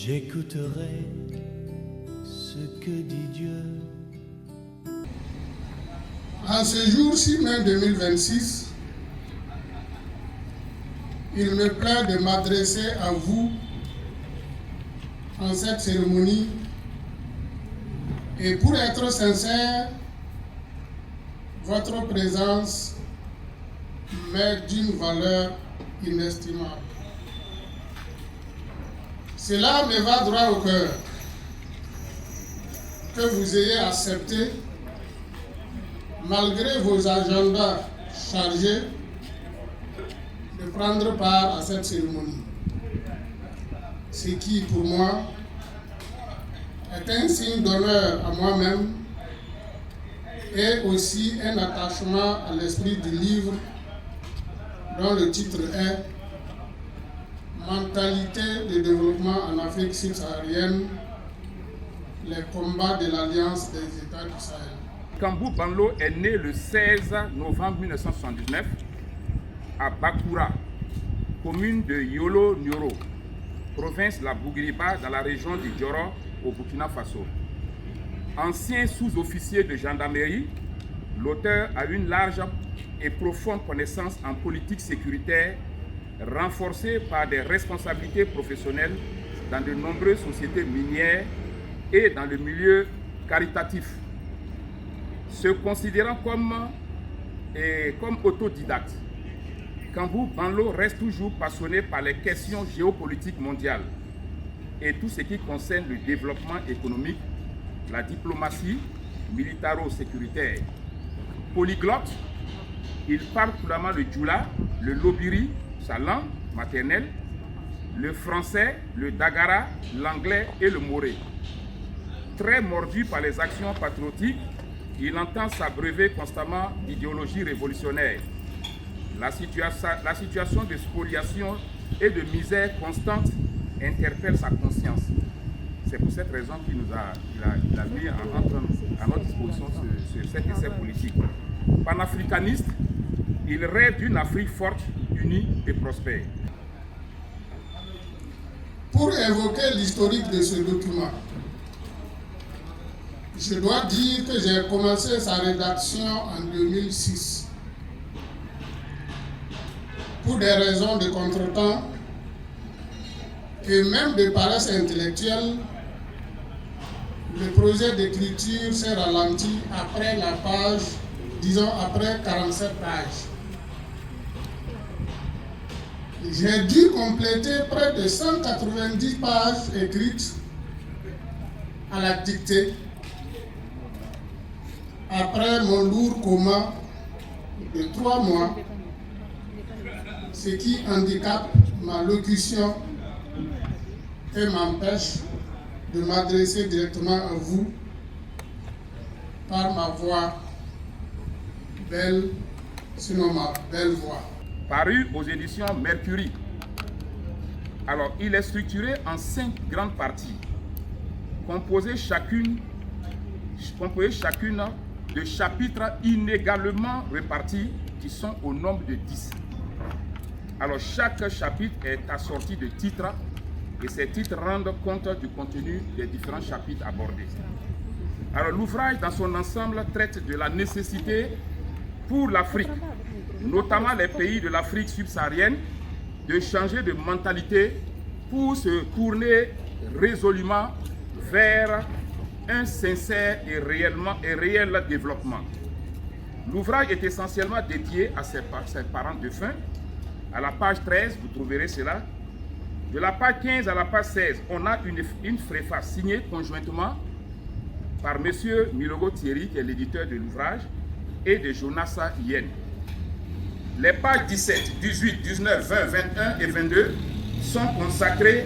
J'écouterai ce que dit Dieu. En ce jour-ci même 2026, il me plaît de m'adresser à vous en cette cérémonie et pour être sincère, votre présence m'est d'une valeur inestimable. Cela me va droit au cœur que vous ayez accepté, malgré vos agendas chargés, de prendre part à cette cérémonie. Ce qui, pour moi, est un signe d'honneur à moi-même et aussi un attachement à l'esprit du livre dont le titre est Mentalité de développement en Afrique subsaharienne, les combats de l'Alliance des États du Sahel. Kambou Banlo est né le 16 novembre 1979 à Bakoura, commune de Yolo-Nioro, province La Bouguiriba dans la région du Djoro au Burkina Faso. Ancien sous-officier de gendarmerie, l'auteur a une large et profonde connaissance en politique sécuritaire, renforcée par des responsabilités professionnelles dans de nombreuses sociétés minières et dans le milieu caritatif. Se considérant comme autodidacte, Kambou Banlo reste toujours passionné par les questions géopolitiques mondiales et tout ce qui concerne le développement économique, la diplomatie militaro-sécuritaire. Polyglotte, il parle couramment le djoula, le lobiri, sa langue maternelle, le français, le dagara, l'anglais et le moré. Très mordu par les actions patriotiques, il entend s'abreuver constamment d'idéologie révolutionnaire. La situation de spoliation et de misère constante interpelle sa conscience. C'est pour cette raison qu'il a mis à notre disposition cet essai politique. Panafricaniste, il rêve d'une Afrique forte, unie et prospère. Pour évoquer l'historique de ce document, je dois dire que j'ai commencé sa rédaction en 2006. Pour des raisons de contretemps et même de paresse intellectuelle, le projet d'écriture s'est ralenti après la page, disons après 47 pages. J'ai dû compléter près de 190 pages écrites à la dictée après mon lourd coma de 3 mois, ce qui handicape ma locution et m'empêche de m'adresser directement à vous par ma voix belle, sinon ma belle voix. Paru aux éditions Mercury. Alors, il est structuré en 5 grandes parties, composées chacune de chapitres inégalement répartis qui sont au nombre de 10. Alors, chaque chapitre est assorti de titres et ces titres rendent compte du contenu des différents chapitres abordés. Alors, l'ouvrage dans son ensemble traite de la nécessité pour l'Afrique, notamment les pays de l'Afrique subsaharienne, de changer de mentalité pour se tourner résolument vers un sincère et réel développement. L'ouvrage est essentiellement dédié à ses parents défunts. À la page 13, vous trouverez cela. De la page 15 à la page 16, on a une préface signée conjointement par M. Milogo Thierry, qui est l'éditeur de l'ouvrage, et de Jonas Yen. Les pages 17, 18, 19, 20, 21 et 22 sont consacrées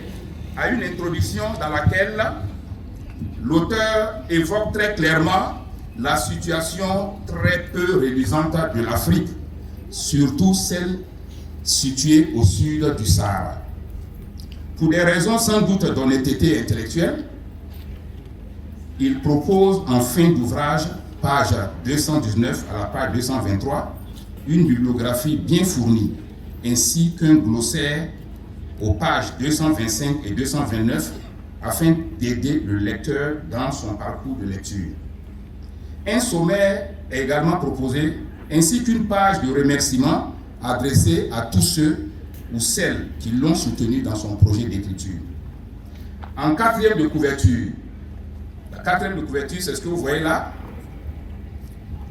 à une introduction dans laquelle l'auteur évoque très clairement la situation très peu réalisante de l'Afrique, surtout celle située au sud du Sahara. Pour des raisons sans doute d'honnêteté intellectuelle, il propose en fin d'ouvrage, page 219 à la page 223, une bibliographie bien fournie, ainsi qu'un glossaire aux pages 225 et 229 afin d'aider le lecteur dans son parcours de lecture. Un sommaire est également proposé, ainsi qu'une page de remerciement adressée à tous ceux ou celles qui l'ont soutenu dans son projet d'écriture. En quatrième de couverture, la quatrième de couverture, c'est ce que vous voyez là.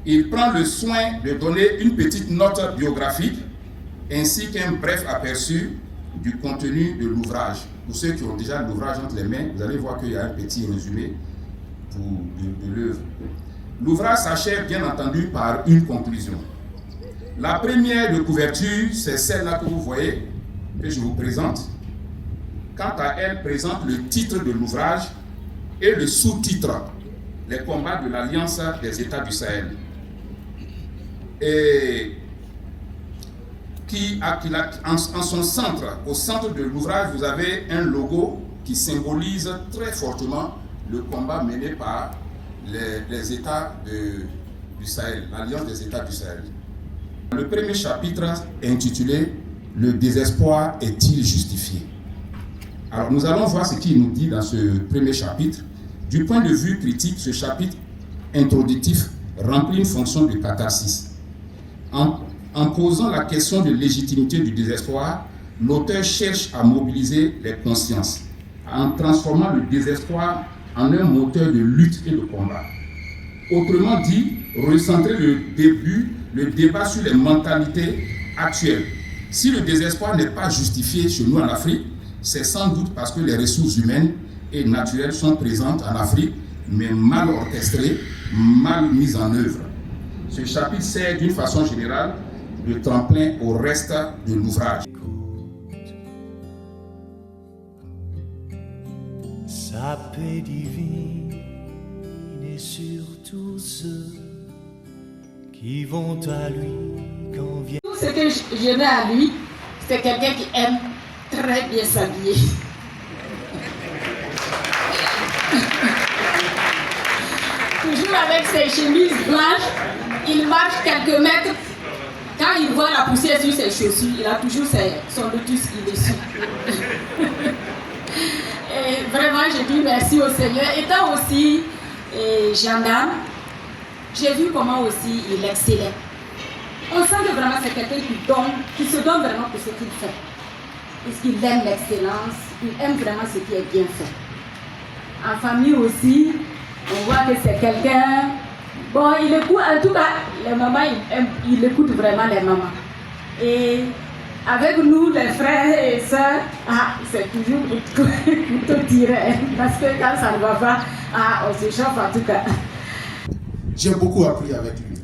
Il prend le soin de donner une petite note biographique ainsi qu'un bref aperçu du contenu de l'ouvrage. Pour ceux qui ont déjà l'ouvrage entre les mains, vous allez voir qu'il y a un petit résumé de l'œuvre. L'ouvrage s'achève bien entendu par une conclusion. La première de couverture, c'est celle-là que vous voyez, que je vous présente. Quant à elle, présente le titre de l'ouvrage et le sous-titre, les combats de l'Alliance des États du Sahel. Et en son centre, au centre de l'ouvrage, vous avez un logo qui symbolise très fortement le combat mené par les États du Sahel, l'Alliance des États du Sahel. Le premier chapitre est intitulé « Le désespoir est-il justifié ?» Alors nous allons voir ce qu'il nous dit dans ce premier chapitre. Du point de vue critique, ce chapitre introductif remplit une fonction de catharsis. En posant la question de légitimité du désespoir, l'auteur cherche à mobiliser les consciences, en transformant le désespoir en un moteur de lutte et de combat. Autrement dit, recentrer le débat sur les mentalités actuelles. Si le désespoir n'est pas justifié chez nous en Afrique, c'est sans doute parce que les ressources humaines et naturelles sont présentes en Afrique, mais mal orchestrées, mal mises en œuvre. Ce chapitre sert d'une façon générale de tremplin au reste de l'ouvrage. Sa paix divine est sur tous ceux qui vont à lui quand vient. Tout ce que j'aimais à lui, c'est quelqu'un qui aime très bien s'habiller. Toujours avec ses chemises blanches, il marche quelques mètres. Quand il voit la poussière sur ses chaussures, il a toujours son lotus qui est dessus. Et vraiment, je dis merci au Seigneur. Étant aussi gendarme, j'ai vu comment aussi il excellait. On sent que vraiment c'est quelqu'un qui se donne vraiment pour ce qu'il fait. Parce qu'il aime l'excellence, il aime vraiment ce qui est bien fait. En famille aussi, on voit que c'est quelqu'un... Bon, il écoute, en tout cas, les mamans, il écoute vraiment les mamans. Et avec nous, les frères et sœurs, c'est toujours couteau tiré. Parce que quand ça ne va pas, on se chauffe en tout cas. J'ai beaucoup appris avec lui.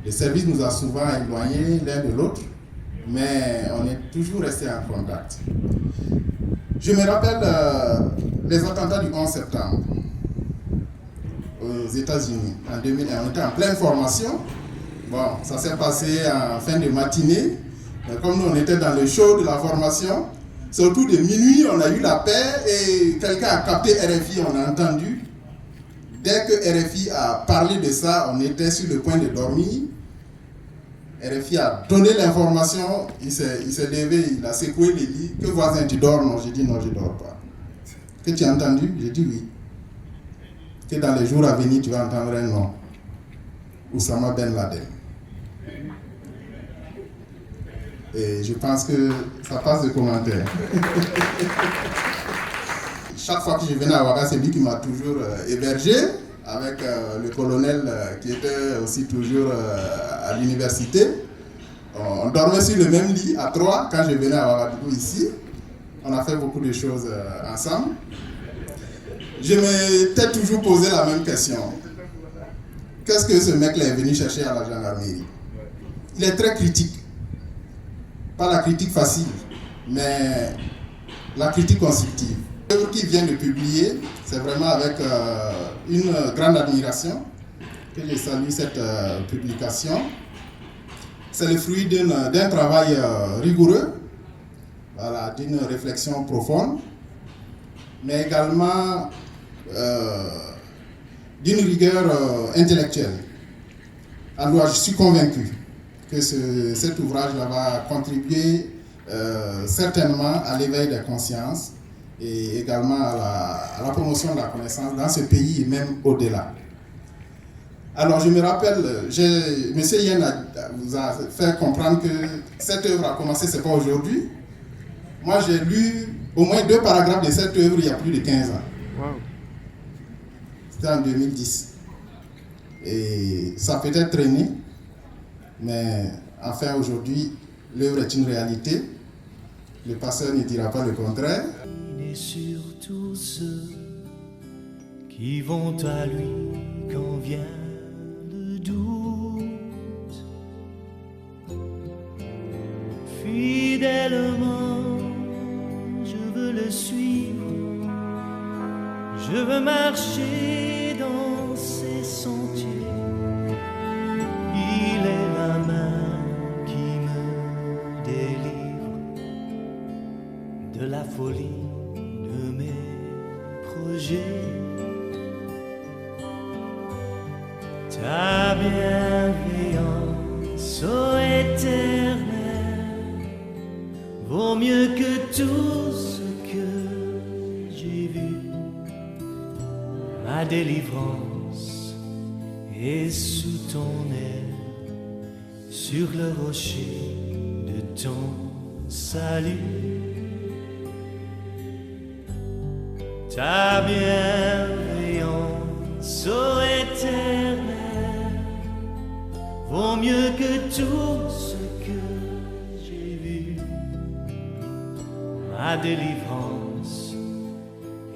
Le service nous a souvent éloignés l'un de l'autre, mais on est toujours restés en contact. Je me rappelle les attentats du 11 septembre aux États-Unis en 2001. On était en pleine formation. Bon, ça s'est passé en fin de matinée. Mais comme nous, on était dans le show de la formation, c'est autour de minuit, on a eu la paix et quelqu'un a capté RFI, on a entendu. Dès que RFI a parlé de ça, on était sur le point de dormir. RFI a donné l'information, il s'est levé, il a secoué le lit. Que voisin, tu dors? Non, j'ai dit non, je ne dors pas. Que tu as entendu? J'ai dit oui. Que dans les jours à venir, tu vas entendre un nom. Oussama Ben Laden. Et je pense que ça passe de commentaires. Chaque fois que je venais à Ouaga, c'est lui qui m'a toujours hébergé, avec le colonel qui était aussi toujours à l'université. On dormait sur le même lit à 3 quand je venais à Ouagadougou ici. On a fait beaucoup de choses ensemble. Je m'étais toujours posé la même question. Qu'est-ce que ce mec-là est venu chercher à la gendarmerie? Il est très critique. Pas la critique facile, mais la critique constructive. L'œuvre qu'il vient de publier, c'est vraiment avec une grande admiration que je salue cette publication. C'est le fruit d'un travail rigoureux, voilà, d'une réflexion profonde, mais également d'une rigueur intellectuelle. Alors, je suis convaincu que cet ouvrage-là va contribuer certainement à l'éveil des consciences et également à la promotion de la connaissance dans ce pays et même au-delà. Alors je me rappelle, M. Yen vous a fait comprendre que cette œuvre a commencé, ce n'est pas aujourd'hui. Moi j'ai lu au moins 2 paragraphes de cette œuvre il y a plus de 15 ans. Wow. C'était en 2010. Et ça peut être traîné, mais enfin aujourd'hui, l'œuvre est une réalité. Le pasteur ne dira pas le contraire. Et surtout ceux qui vont à lui quand vient le doute. Fidèlement, je veux le suivre. Je veux marcher dans ses sentiers. Il est la main qui me délivre de la folie de mes projets. Ta bienveillance, ô Éternel, vaut mieux que tout ce que j'ai vu. Ma délivrance est sous ton aile, sur le rocher de ton salut. Ta bienveillance, ô Éternel, vaut mieux que tout ce que j'ai vu. Ma délivrance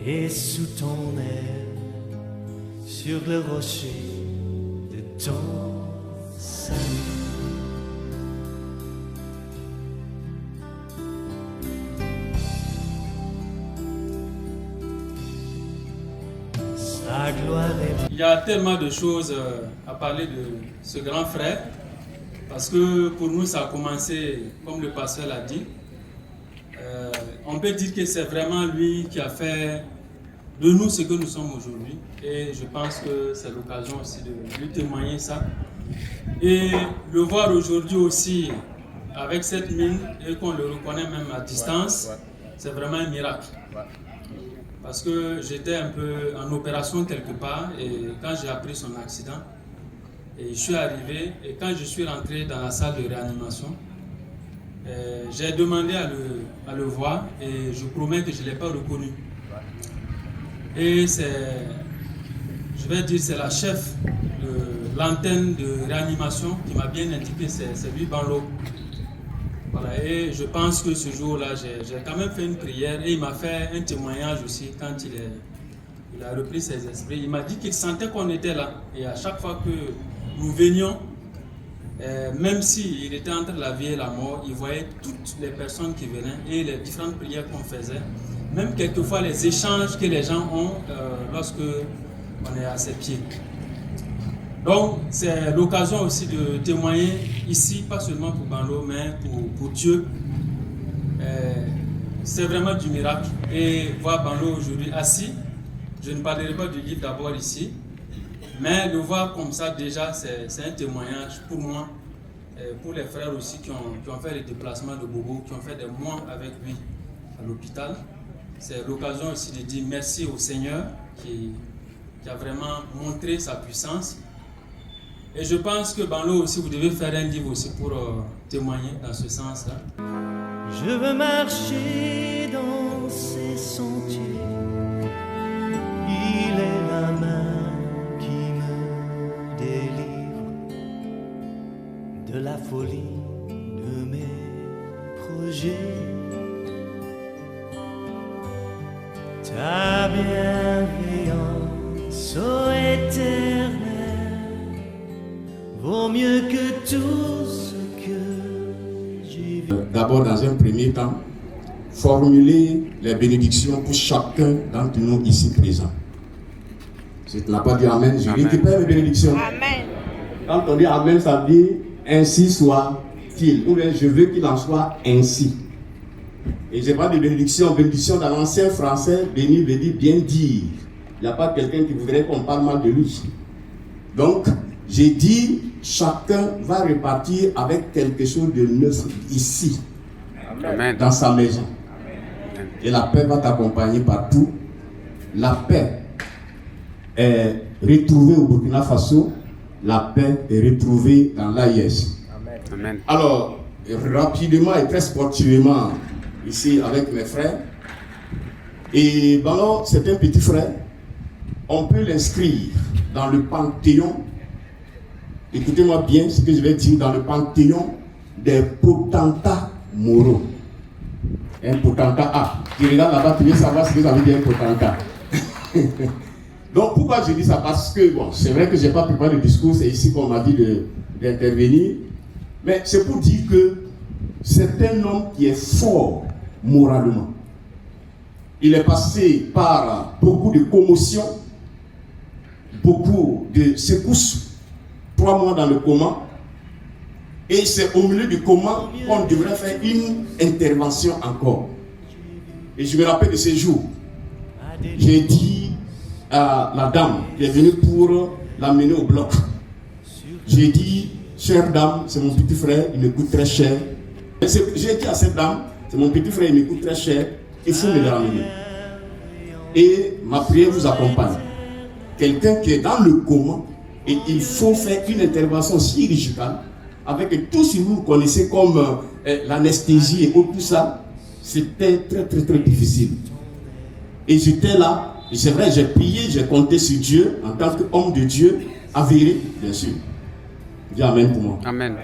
est sous ton aile, sur le rocher de ton salut. Sa gloire est... Il y a tellement de choses à parler de ce grand frère, parce que pour nous ça a commencé, comme le pasteur l'a dit, on peut dire que c'est vraiment lui qui a fait de nous ce que nous sommes aujourd'hui, et je pense que c'est l'occasion aussi de lui témoigner ça, et le voir aujourd'hui aussi avec cette mine et qu'on le reconnaît même à distance, c'est vraiment un miracle. Parce que j'étais un peu en opération quelque part, et quand j'ai appris son accident, et je suis arrivé, et quand je suis rentré dans la salle de réanimation, j'ai demandé à le voir, et je promets que je ne l'ai pas reconnu. Et je vais dire, c'est la chef de l'antenne de réanimation qui m'a bien indiqué, c'est lui, Banlo. Voilà, et je pense que ce jour-là, j'ai quand même fait une prière, et il m'a fait un témoignage aussi quand il a repris ses esprits. Il m'a dit qu'il sentait qu'on était là, et à chaque fois que nous venions, même s'il était entre la vie et la mort, il voyait toutes les personnes qui venaient et les différentes prières qu'on faisait, même quelquefois les échanges que les gens ont lorsque on est à ses pieds. Donc c'est l'occasion aussi de témoigner ici, pas seulement pour Banlo, mais pour Dieu. C'est vraiment du miracle. Et voir Banlo aujourd'hui assis, je ne parlerai pas du livre d'abord ici, mais le voir comme ça déjà, c'est un témoignage pour moi, pour les frères aussi qui ont fait les déplacements de Bobo, qui ont fait des mois avec lui à l'hôpital. C'est l'occasion aussi de dire merci au Seigneur qui a vraiment montré sa puissance. Et je pense que Banlo aussi, vous devez faire un livre aussi pour témoigner dans ce sens-là. Je veux marcher dans ses sentiers. Il est la main qui me délivre de la folie de mes projets. Ta bienveillance, ô Éternel, vaut mieux que tout ce que j'ai vu. D'abord, dans un premier temps, formuler les bénédictions pour chacun d'entre nous ici présents. Si tu n'as pas dit Amen, je récupère les bénédictions. Amen. Quand on dit Amen, ça veut dire ainsi soit-il. Ou bien je veux qu'il en soit ainsi. Et je parle de bénédiction. Bénédiction dans l'ancien français, bénir veut dire bien dire. Il n'y a pas quelqu'un qui voudrait qu'on parle mal de lui. Donc, j'ai dit, chacun va repartir avec quelque chose de neuf ici, Amen. Dans sa maison. Amen. et la paix va t'accompagner partout. La paix est retrouvée au Burkina Faso, la paix est retrouvée dans l'AIS. Amen. Alors, rapidement et très sportivement, ici avec mes frères, et Ballon, c'est un petit frère, on peut l'inscrire dans le panthéon, écoutez-moi bien ce que je vais dire, dans le panthéon des potentats moraux. Un potentat A. Tu regardes là-bas, tu veux savoir ce que ça veut dire un potentat. Donc pourquoi je dis ça? Parce que, bon, c'est vrai que je n'ai pas préparé le discours, c'est ici qu'on m'a dit d'intervenir, mais c'est pour dire que c'est un homme qui est fort moralement. Il est passé par beaucoup de commotions, beaucoup de secousses, 3 mois dans le coma, et c'est au milieu du coma qu'on devrait faire une intervention encore. Et je me rappelle de ces jours, j'ai dit à la dame qui est venue pour l'amener au bloc, j'ai dit, chère dame, c'est mon petit frère, il me coûte très cher. J'ai dit à cette dame, c'est mon petit frère, il me coûte très cher, il faut me le ramener. Et ma prière vous accompagne. Quelqu'un qui est dans le coma, et il faut faire une intervention chirurgicale, avec tout ce que vous connaissez comme l'anesthésie et tout ça, c'était très très très difficile. Et j'étais là, et c'est vrai, j'ai prié, j'ai compté sur Dieu, en tant qu'homme de Dieu, avéré, bien sûr. Dis Amen pour moi. Amen.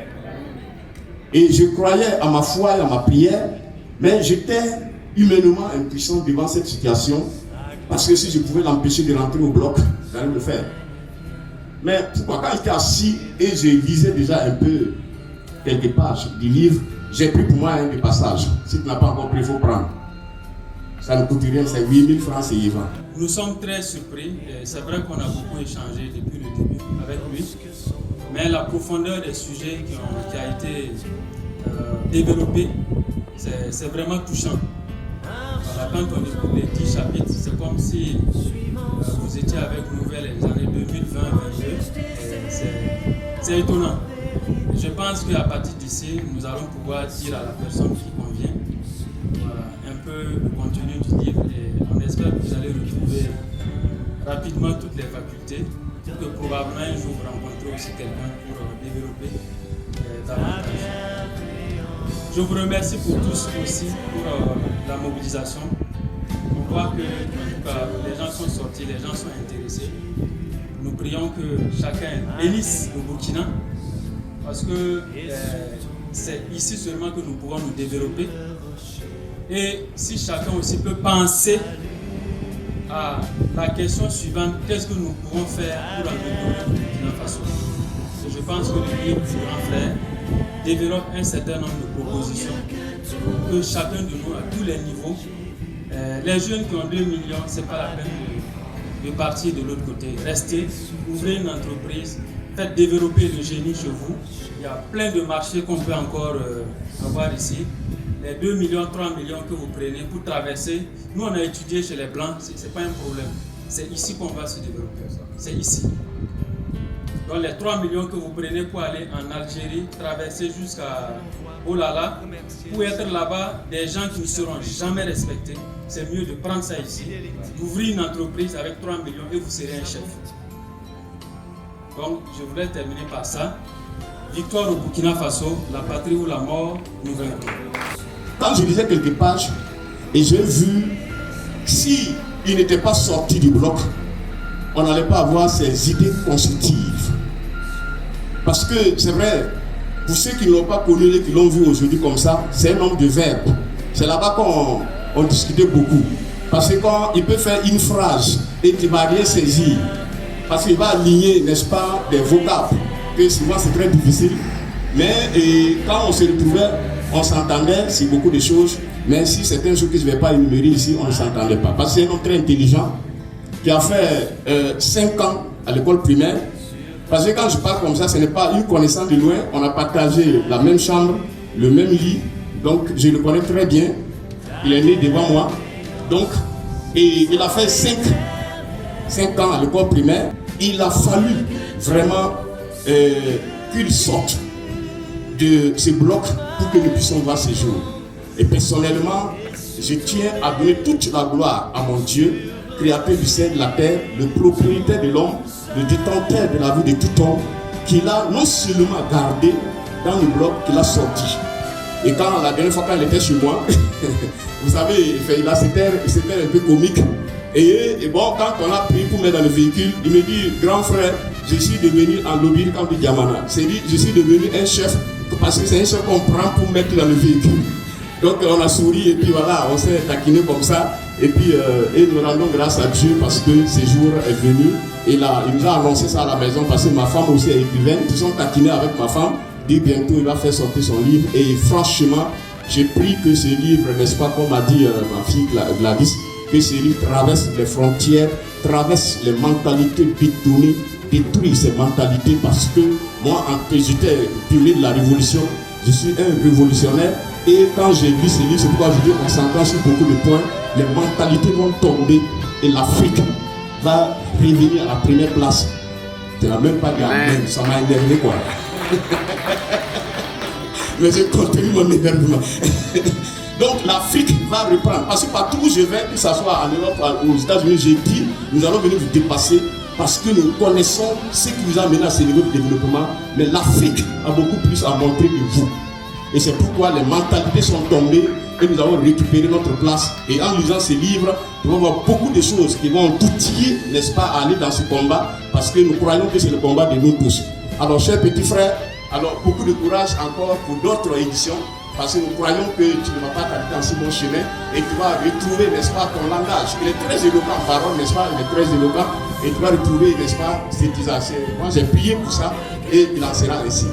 Et je croyais à ma foi et à ma prière, mais j'étais humainement impuissant devant cette situation, parce que si je pouvais l'empêcher de rentrer au bloc, j'allais le faire. Mais pourquoi quand j'étais assis et je lisais déjà un peu quelques pages du livre, j'ai pris pour moi un des passages. Si tu n'as pas encore pris, il faut prendre. Ça ne coûte rien, c'est 8000 francs CFA. Nous sommes très surpris. C'est vrai qu'on a beaucoup échangé depuis le début avec lui. Mais la profondeur des sujets qui a été développée, c'est vraiment touchant. Voilà, quand on écoute les 10 chapitres, c'est comme si vous étiez avec nous vers les années 2020-2022. C'est étonnant. Je pense qu'à partir d'ici, nous allons pouvoir dire à la personne qui convient un peu le contenu du livre et on espère que vous allez retrouver rapidement toutes les facultés, que probablement un jour vous rencontrez aussi quelqu'un pour développer davantage. Je vous remercie pour tous aussi pour la mobilisation. On voit que en tout cas, les gens sont sortis, les gens sont intéressés. Nous prions que chacun bénisse le Burkina parce que c'est ici seulement que nous pouvons nous développer. Et si chacun aussi peut penser à la question suivante, qu'est-ce que nous pouvons faire pour améliorer le Burkina Faso? Je pense que le livre du grand frère développe un certain nombre de propositions que chacun de nous, à tous les niveaux, les jeunes qui ont 2 millions, ce n'est pas la peine de partir de l'autre côté. Restez, ouvrez une entreprise, faites développer le génie chez vous. Il y a plein de marchés qu'on peut encore avoir ici. Les 2 millions, 3 millions que vous prenez pour traverser, nous on a étudié chez les Blancs, ce n'est pas un problème. C'est ici qu'on va se développer, c'est ici. Donc les 3 millions que vous prenez pour aller en Algérie, traverser jusqu'à Olala, pour être là-bas, des gens qui ne seront jamais respectés, c'est mieux de prendre ça ici, d'ouvrir une entreprise avec 3 millions et vous serez un chef. Donc je voulais terminer par ça. Victoire au Burkina Faso, la patrie ou la mort, nous vaincrons. Quand je lisais quelques pages, et j'ai vu, si il n'était pas sorti du bloc, on n'allait pas avoir ces idées constructives. Parce que c'est vrai, pour ceux qui ne l'ont pas connu et qui l'ont vu aujourd'hui comme ça, c'est un homme de verbe. C'est là-bas qu'on discutait beaucoup. Parce que quand il peut faire une phrase et tu ne vas rien saisir, parce qu'il va aligner, n'est-ce pas, des vocables, que souvent c'est très difficile. Mais quand on se retrouvait, on s'entendait sur beaucoup de choses. Mais si certaines choses que je ne vais pas énumérer ici, on ne s'entendait pas. Parce que c'est un homme très intelligent qui a fait 5 ans à l'école primaire. Parce que quand je parle comme ça, ce n'est pas une connaissance de loin. On a partagé la même chambre, le même lit. Donc je le connais très bien. Il est né devant moi. Donc, et il a fait 5 ans à l'école primaire. Il a fallu vraiment qu'il sorte de ce bloc pour que nous puissions voir ces jours. Et personnellement, je tiens à donner toute la gloire à mon Dieu, créateur du ciel et de la terre, le propriétaire de l'homme, le détenteur de la vie de tout homme, qu'il a non seulement gardé dans le bloc qu'il a sorti. Et quand la dernière fois quand il était chez moi, vous savez, c'était un peu comique. Et bon, quand on a pris pour mettre dans le véhicule, il me dit, grand frère, je suis devenu en lobby quand de Diamana. C'est-à-dire, je suis devenu un chef, parce que c'est un chef qu'on prend pour mettre dans le véhicule. Donc on a souri et puis voilà, on s'est taquiné comme ça. Et puis et nous rendons grâce à Dieu parce que ce jour est venu. Et là, il nous a annoncé ça à la maison parce que ma femme aussi est écrivaine. Ils sont taquinés avec ma femme. Dit bientôt il va faire sortir son livre. Et franchement, j'ai pris que ce livre, n'est-ce pas, comme a dit ma fille Gladys, que ce livre traverse les frontières, traverse les mentalités détournées, détruit ces mentalités parce que moi, en que j'étais pionnier de la révolution, je suis un révolutionnaire. Et quand j'ai lu ce livre, c'est pourquoi je dis qu'on s'entend sur beaucoup de points, les mentalités vont tomber et l'Afrique va revenir à la première place. Tu n'as même pas dit amen, ça m'a énervé quoi. Mais j'ai contenu mon énervement. Donc l'Afrique va reprendre. Parce que partout où je vais, que ce soit en Europe ou aux États-Unis, j'ai dit, nous allons venir vous dépasser parce que nous connaissons ce qui vous a mené à ce niveau de développement. Mais l'Afrique a beaucoup plus à montrer que vous. Et c'est pourquoi les mentalités sont tombées et nous avons récupéré notre place. Et en lisant ces livres, nous allons voir beaucoup de choses qui vont outiller, n'est-ce pas, à aller dans ce combat parce que nous croyons que c'est le combat de nous tous. Alors, chers petits frères, alors beaucoup de courage encore pour d'autres éditions parce que nous croyons que tu ne vas pas t'arrêter dans ce bon chemin et tu vas retrouver, n'est-ce pas, ton langage. Il est très éloquent en parole, n'est-ce pas, il est très éloquent et tu vas retrouver, n'est-ce pas, cet usage. Moi, j'ai prié pour ça et il en sera ainsi.